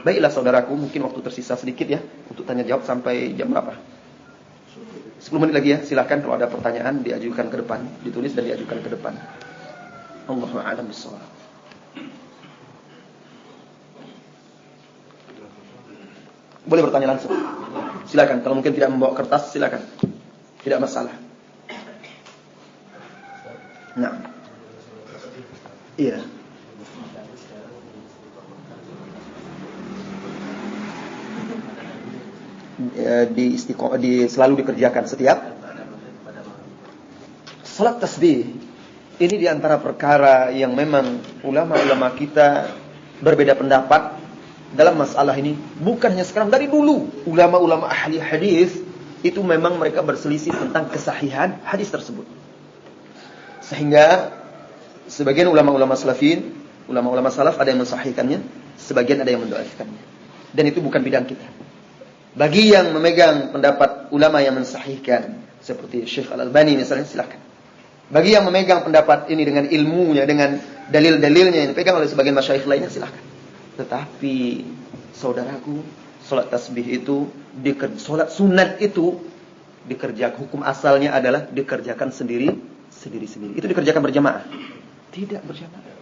Baiklah saudaraku, mungkin waktu tersisa sedikit ya untuk tanya jawab sampai jam berapa? 10 menit lagi ya, silakan kalau ada pertanyaan diajukan ke depan, ditulis dan diajukan ke depan. Allahu a'lam bishawab. Boleh bertanya langsung. Silakan, kalau mungkin tidak membawa kertas silakan. Tidak masalah. Nah. Iya. Selalu dikerjakan setiap salat tasbih. Ini diantara perkara yang memang ulama-ulama kita berbeda pendapat dalam masalah ini. Bukan hanya sekarang, dari dulu ulama-ulama ahli hadis itu memang mereka berselisih tentang kesahihan hadis tersebut. Sehingga sebagian ulama-ulama salafin, ulama-ulama salaf ada yang mensahihkannya, sebagian ada yang mendhaifkannya. Dan itu bukan bidang kita. Bagi yang memegang pendapat ulama yang mensahihkan seperti Syekh Al-Albani misalnya, silakan. Bagi yang memegang pendapat ini dengan ilmunya, dengan dalil-dalilnya yang dipegang oleh sebagian masyayikh lainnya, silakan. Tetapi saudaraku, salat tasbih itu, salat sunat itu dikerjakan, hukum asalnya adalah dikerjakan sendiri. Itu dikerjakan berjamaah, tidak berjamaah.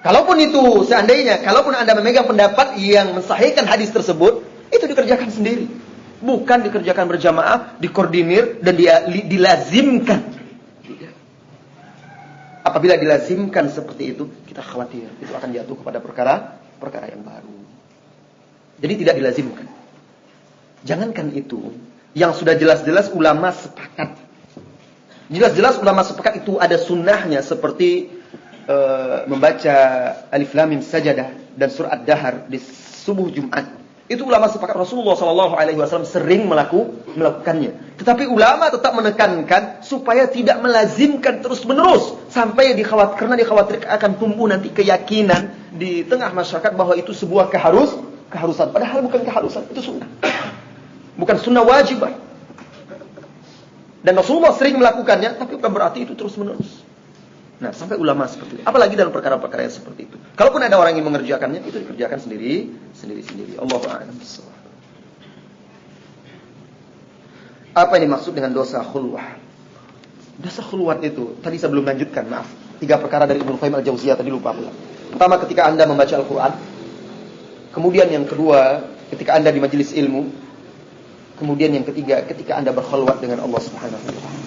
Kalaupun itu seandainya, kalaupun Anda memegang pendapat yang mensahihkan hadis tersebut, itu dikerjakan sendiri, bukan dikerjakan berjamaah, dikoordinir dan dilazimkan. Tidak. Apabila dilazimkan seperti itu, kita khawatir itu akan jatuh kepada perkara yang baru. Jadi tidak dilazimkan. Jangankan itu, yang sudah jelas-jelas ulama sepakat. Jelas-jelas ulama sepakat itu ada sunnahnya, seperti membaca Alif Lam Mim Sajadah dan surat Ad-Dahr di subuh Jumat. Itu ulama sepakat, Rasulullah SAW sering melakukannya. Tetapi ulama tetap menekankan supaya tidak melazimkan terus-menerus sampai karena dikhawatirkan akan tumbuh nanti keyakinan di tengah masyarakat bahwa itu sebuah keharusan. Padahal bukan keharusan, itu sunnah. Bukan sunnah wajibah. Dan Rasulullah sering melakukannya, tapi bukan berarti itu terus-menerus. Nah, sampai ulama seperti itu. Apalagi dalam perkara-perkara yang seperti itu. Kalaupun ada orang yang mengerjakannya, itu dikerjakan sendiri. Allahu a'lam bishawab. Apa yang dimaksud dengan dosa khulwah? Dosa khulwat itu, tadi saya belum lanjutkan, maaf. 3 perkara dari Ibnu Qayyim Al-Jauziyah tadi lupa pula. Pertama, ketika Anda membaca Al-Quran. Kemudian yang kedua, ketika Anda di majelis ilmu. Kemudian yang ketiga, ketika Anda berkhulwat dengan Allah Subhanahu wa taala.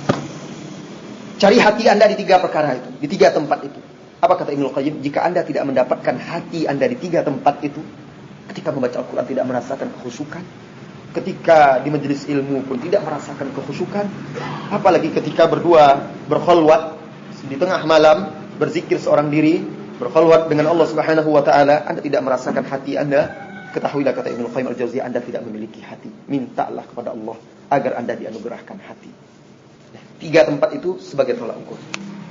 Cari hati Anda di 3 perkara itu, di 3 tempat itu. Apa kata Ibnu Qayyim? Jika Anda tidak mendapatkan hati Anda di 3 tempat itu, ketika membaca Al-Quran tidak merasakan kekhusyukan, ketika di majelis ilmu pun tidak merasakan kekhusyukan, apalagi ketika berkhulwat di tengah malam, berzikir seorang diri, berkhulwat dengan Allah Subhanahu wa taala, Anda tidak merasakan hati Anda, ketahuilah kata Ibnu Qayyim Al-Jauziyah, Anda tidak memiliki hati. Mintalah kepada Allah agar Anda dianugerahkan hati. 3 tempat itu sebagai tolak ukur.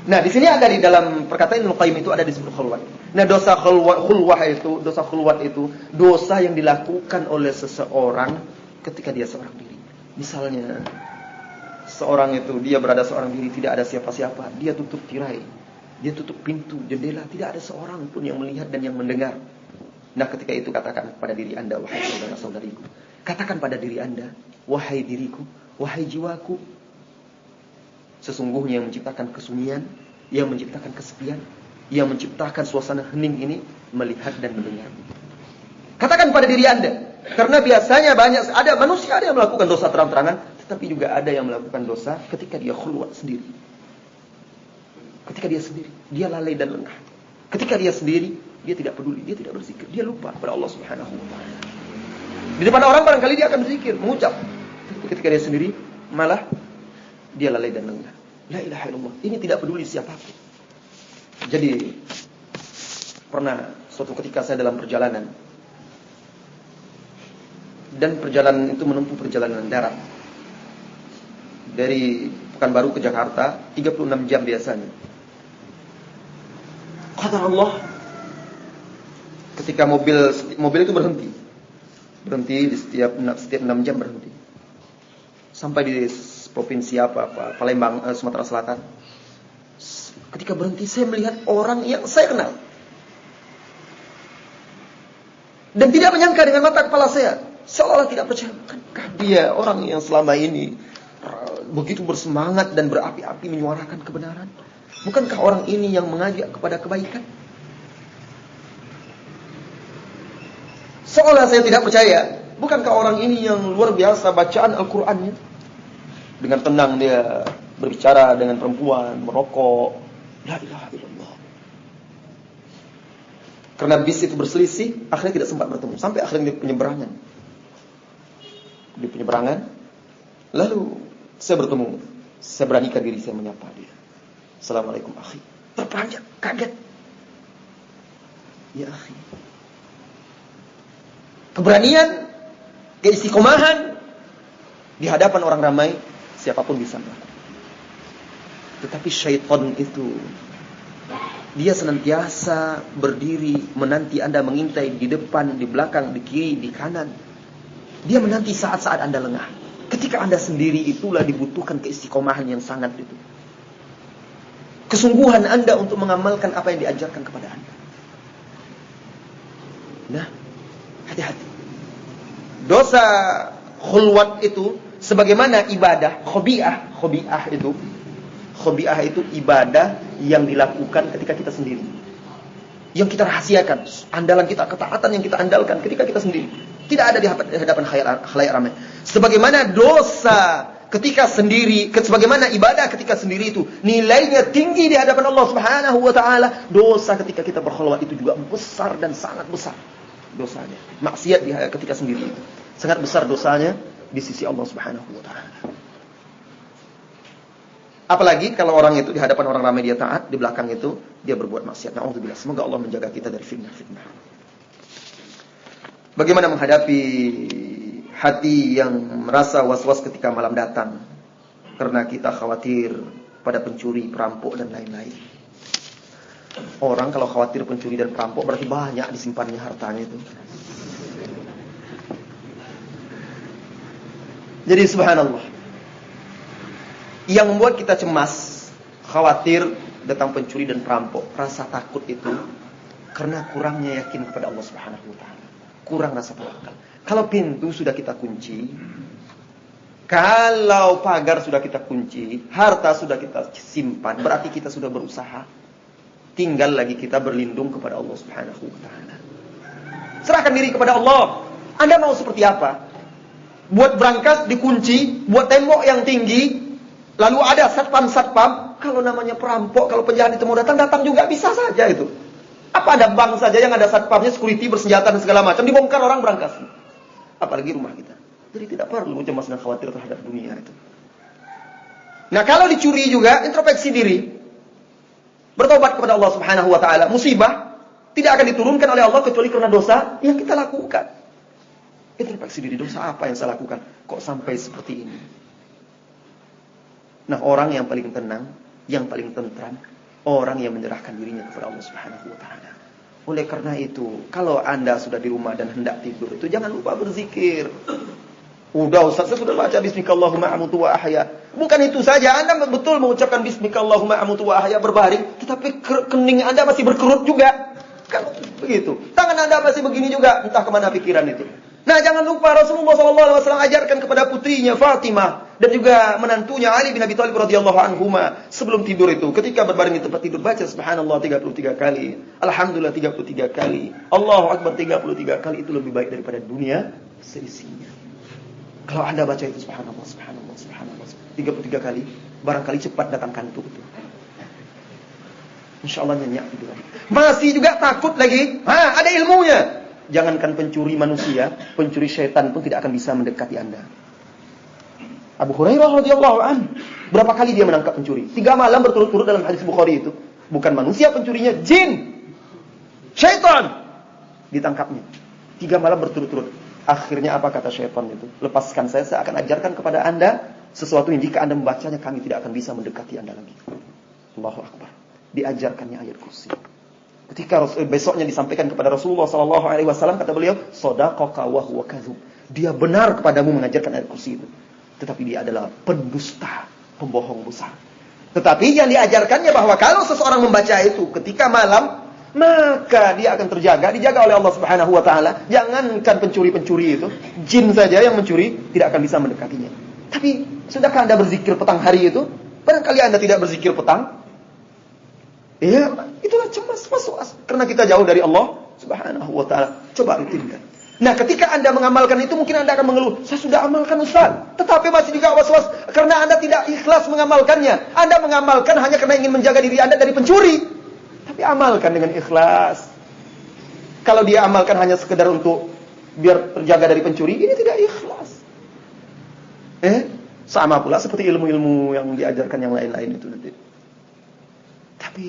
Nah, di sini ada di dalam perkataan Ibnu Qayyim itu ada disebut khulwat. Nah, dosa khulwat itu dosa yang dilakukan oleh seseorang ketika dia seorang diri. Misalnya seorang itu dia berada seorang diri, tidak ada siapa-siapa, dia tutup tirai, dia tutup pintu, jendela, tidak ada seorang pun yang melihat dan yang mendengar. Nah, ketika itu katakan pada diri Anda, wahai saudara-saudariku, katakan pada diri Anda, wahai diriku, wahai jiwaku, sesungguhnya yang menciptakan kesunyian, yang menciptakan kesepian, yang menciptakan suasana hening ini, melihat dan mendengar. Katakan pada diri Anda. Karena biasanya ada manusia yang melakukan dosa terang-terangan, tetapi juga ada yang melakukan dosa ketika dia khulwat sendiri. Ketika dia sendiri, dia lalai dan lengah. Ketika dia sendiri, dia tidak peduli, dia tidak berzikir, dia lupa kepada Allah Subhanahu wa taala. Di depan orang barangkali dia akan berzikir, mengucap. Tapi ketika dia sendiri, malah dia lalai dan lengah. La ilaha illallah. Ini tidak peduli siapapun. Jadi pernah suatu ketika saya dalam perjalanan, dan perjalanan itu menempuh perjalanan darat dari Pekanbaru ke Jakarta, 36 jam biasanya. Qadar Allah, ketika mobil itu berhenti di setiap 6 jam berhenti. Sampai di provinsi Palembang, Sumatera Selatan. Ketika berhenti, saya melihat orang yang saya kenal. Dan tidak menyangka dengan mata kepala saya. Seolah-olah tidak percaya. Bukankah dia orang yang selama ini begitu bersemangat dan berapi-api menyuarakan kebenaran? Bukankah orang ini yang mengajak kepada kebaikan? Seolah saya tidak percaya. Bukankah orang ini yang luar biasa bacaan Al-Qur'annya? Dengan tenang dia berbicara dengan perempuan, merokok. La ilaha illallah. Karena bis itu berselisih, akhirnya tidak sempat bertemu. Sampai akhirnya di penyeberangan. Di penyeberangan, lalu saya bertemu. Saya beranikan diri, saya menyapa dia. Assalamualaikum akhi. Terperanjat, kaget. Ya akhi. Keberanian, keistiqomahan di hadapan orang ramai, siapapun bisa melakukan. Tetapi syaitan itu, dia senantiasa berdiri menanti Anda mengintai di depan, di belakang, di kiri, di kanan. Dia menanti saat-saat Anda lengah. Ketika Anda sendiri itulah dibutuhkan keistiqomahan yang sangat itu. Kesungguhan Anda untuk mengamalkan apa yang diajarkan kepada Anda. Nah, hati-hati. Dosa khulwat itu sebagaimana ibadah khobi'ah itu ibadah yang dilakukan ketika kita sendiri. Yang kita rahasiakan, andalan kita, ketaatan yang kita andalkan ketika kita sendiri. Tidak ada di hadapan khalayak ramai. Sebagaimana dosa ketika sendiri, sebagaimana ibadah ketika sendiri itu nilainya tinggi di hadapan Allah Subhanahu wa taala, dosa ketika kita berkhulwat itu juga besar dan sangat besar dosanya. Maksiat ketika sendiri itu sangat besar dosanya di sisi Allah Subhanahu wa taala. Apalagi kalau orang itu di hadapan orang ramai dia taat, di belakang itu dia berbuat maksiat. Na'udzubillah. Semoga Allah menjaga kita dari fitnah-fitnah. Bagaimana menghadapi hati yang merasa was-was ketika malam datang? Karena kita khawatir pada pencuri, perampok dan lain-lain. Orang kalau khawatir pencuri dan perampok berarti banyak disimpannya hartanya itu. Jadi subhanallah, yang membuat kita cemas, khawatir datang pencuri dan perampok, rasa takut itu karena kurangnya yakin kepada Allah Subhanahu wa taala. Kurang rasa tawakal. Kalau pintu sudah kita kunci, kalau pagar sudah kita kunci, harta sudah kita simpan, berarti kita sudah berusaha. Tinggal lagi kita berlindung kepada Allah Subhanahu wa taala. Serahkan diri kepada Allah. Anda mau seperti apa? Buat berangkas dikunci, buat tembok yang tinggi, lalu ada satpam. Kalau namanya perampok, kalau penjahat itu mau datang juga bisa saja itu. Apa ada bank saja yang ada satpamnya, security bersenjata dan segala macam, dibongkar orang berangkas. Apalagi rumah kita. Jadi tidak perlu cemas dan khawatir terhadap dunia itu. Nah, kalau dicuri juga introspeksi diri. Bertobat kepada Allah Subhanahu wa taala. Musibah tidak akan diturunkan oleh Allah kecuali karena dosa yang kita lakukan. Introspeksi diri, dosa apa yang saya lakukan kok sampai seperti ini? Nah, orang yang paling tenang, yang paling tentram, orang yang menyerahkan dirinya kepada Allah Subhanahu wa taala. Oleh karena itu, kalau Anda sudah di rumah dan hendak tidur itu jangan lupa berzikir. Udah Ustaz, saya sudah baca bismikallahumma amutu wa ahya. Bukan itu saja, Anda betul mengucapkan bismikallahumma amutu wa ahya berbaring, tetapi kening Anda masih berkerut juga. Kan begitu. Tangan Anda masih begini juga, entah kemana pikiran itu. Nah, jangan lupa Rasulullah SAW ajarkan kepada putrinya Fatimah dan juga menantunya Ali bin Abi Thalib radhiyallahu anhuma sebelum tidur itu, ketika berbaring di tempat tidur, baca subhanallah 33 kali, alhamdulillah 33 kali, Allahu akbar 33 kali. Itu lebih baik daripada dunia seisinya. Kalau Anda baca itu subhanallah 33 kali, barangkali cepat datang kantuk itu. Insyaallah nyenyak tidur. Masih juga takut lagi? Ada ilmunya. Jangankan pencuri manusia, pencuri syaitan pun tidak akan bisa mendekati Anda. Abu Hurairah radhiyallahu an, berapa kali dia menangkap pencuri? 3 malam berturut-turut dalam hadis Bukhari itu. Bukan manusia pencurinya, jin, syaitan ditangkapnya. 3 malam berturut-turut. Akhirnya apa kata syaitan itu? Lepaskan saya akan ajarkan kepada Anda sesuatu yang jika Anda membacanya kami tidak akan bisa mendekati Anda lagi. Allahu akbar. Diajarkannya ayat kursi. Ketika besoknya disampaikan kepada Rasulullah SAW, kata beliau, "Shadaqaka wa huwa kadzub." Dia benar kepadamu mengajarkan ayat kursi itu. Tetapi dia adalah pendusta, pembohong besar. Tetapi yang diajarkannya bahwa kalau seseorang membaca itu ketika malam, maka dia akan dijaga oleh Allah Subhanahu wa taala. Jangankan pencuri-pencuri itu, jin saja yang mencuri tidak akan bisa mendekatinya. Tapi sudahkah Anda berzikir petang hari itu? Barangkali Anda tidak berzikir petang. Ya, itulah cemas, was-was karena kita jauh dari Allah Subhanahu wa taala. Coba rutinkan. Nah, ketika Anda mengamalkan itu mungkin Anda akan mengeluh, "Saya sudah amalkan, Ustaz." Tetapi masih juga was-was karena Anda tidak ikhlas mengamalkannya. Anda mengamalkan hanya karena ingin menjaga diri Anda dari pencuri. Tapi amalkan dengan ikhlas. Kalau dia amalkan hanya sekedar untuk biar terjaga dari pencuri, ini tidak ikhlas. Sama pula seperti ilmu-ilmu yang diajarkan yang lain-lain itu nanti. Tapi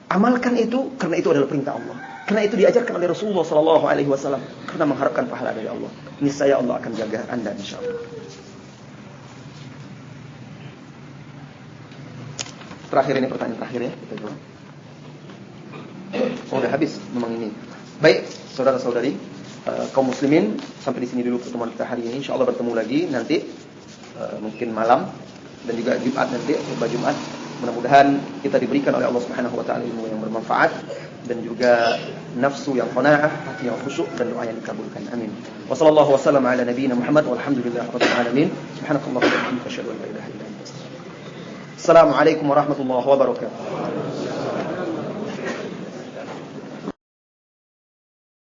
amalkan itu karena itu adalah perintah Allah. Karena itu diajarkan oleh Rasulullah SAW karena mengharapkan pahala dari Allah. Niscaya Allah akan jaga Anda insyaallah. Terakhir ini pertanyaan terakhir ya, kita jawab. Sudah habis memang ini. Baik, saudara-saudari, kaum muslimin, sampai di sini dulu pertemuan kita hari ini. Insyaallah bertemu lagi nanti mungkin malam dan juga Jumat nanti, khutbah Jumat. Mudah-mudahan kita diberikan oleh Allah Subhanahu wa taala ilmu yang bermanfaat dan juga nafsu yang qanaah, hati yang khusyuk dan doa yang dikabulkan. Amin. Wassallallahu wasallam ala nabiyyina Muhammad walhamdulillahirabbil alamin. Subhanakallahumma wa bihamdika asyhadu an la ilaha illa anta astaghfiruka wa atubu ilaik. Assalamualaikum warahmatullahi wabarakatuh.